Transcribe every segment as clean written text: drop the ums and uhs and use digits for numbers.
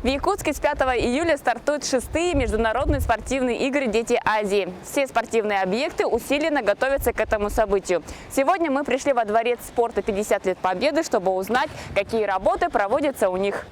В Якутске с 5 июля стартуют 6-е международные спортивные игры «Дети Азии». Все спортивные объекты усиленно готовятся к этому событию. Сегодня мы пришли во Дворец спорта 50 лет Победы, чтобы узнать, какие работы проводятся у них.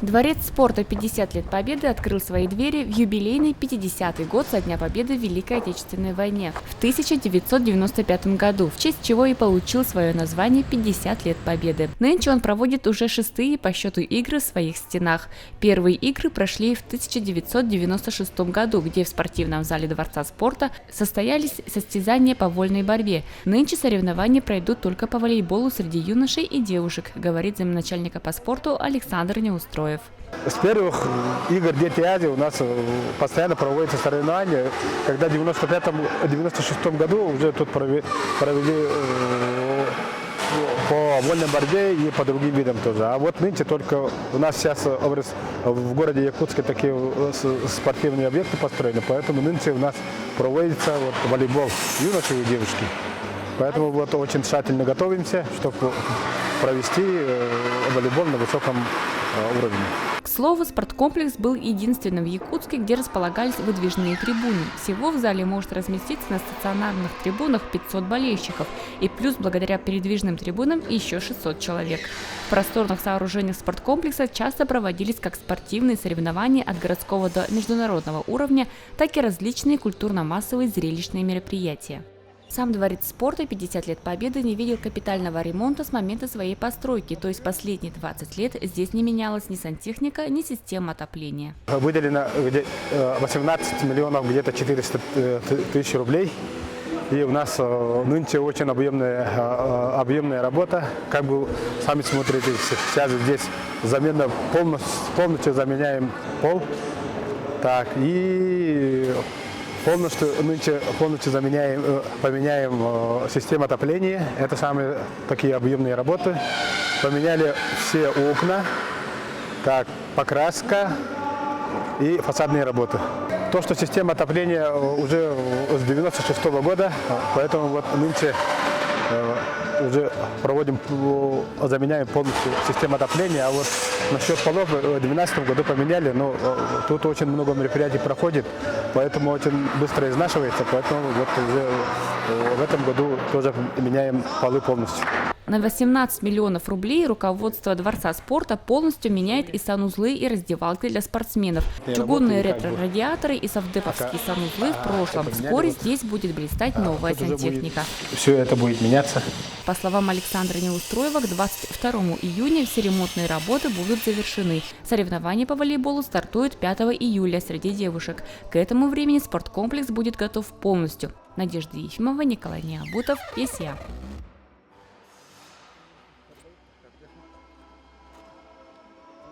Дворец спорта 50 лет Победы открыл свои двери в юбилейный 50-й год со Дня Победы в Великой Отечественной войне в 1995 году, в честь чего и получил свое название 50 лет Победы. Нынче он проводит уже 6-е по счету игры в своих стенах. Первые игры прошли в 1996 году, где в спортивном зале Дворца спорта состоялись состязания по вольной борьбе. Нынче соревнования пройдут только по волейболу среди юношей и девушек, говорит замначальника по спорту Александр Неустроев. С первых игр «Дети Азии» у нас постоянно проводятся соревнования. Когда в 1995-1996 году уже тут провели по вольной борьбе и по другим видам тоже. А вот нынче только у нас сейчас в городе Якутске такие спортивные объекты построены, поэтому нынче у нас проводится волейбол юношей и девушки. Поэтому очень тщательно готовимся, чтобы провести волейбол на высоком уровне. К слову, спорткомплекс был единственным в Якутске, где располагались выдвижные трибуны. Всего в зале может разместиться на стационарных трибунах 500 болельщиков, и плюс благодаря передвижным трибунам еще 600 человек. В просторных сооружениях спорткомплекса часто проводились как спортивные соревнования от городского до международного уровня, так и различные культурно-массовые зрелищные мероприятия. Сам Дворец спорта 50 лет Победы не видел капитального ремонта с момента своей постройки, то есть последние 20 лет здесь не менялась ни сантехника, ни система отопления. Выделено 18 миллионов, где-то 400 тысяч рублей. И у нас нынче очень объемная работа. Как бы сами смотрите, сейчас здесь замена, полностью заменяем пол. Так, и полностью поменяем систему отопления. Это самые такие объемные работы. Поменяли все окна, так, покраска и фасадные работы. То, что система отопления уже с 1996 года, поэтому нынче уже заменяем полностью систему отопления. А вот насчет полов в 2012 году поменяли, но тут очень много мероприятий проходит, поэтому очень быстро изнашивается, поэтому уже в этом году тоже меняем полы полностью. На 18 миллионов рублей руководство Дворца спорта полностью меняет и санузлы, и раздевалки для спортсменов. Чугунные ретро-радиаторы и совдеповские санузлы в прошлом. Вскоре здесь будет блистать новая сантехника. Все это будет меняться. По словам Александра Неустроева, к 22 июня все ремонтные работы будут завершены. Соревнования по волейболу стартуют 5 июля среди девушек. К этому времени спорткомплекс будет готов полностью. Надежда Ефимова, Николай Необутов, ЕСЯ.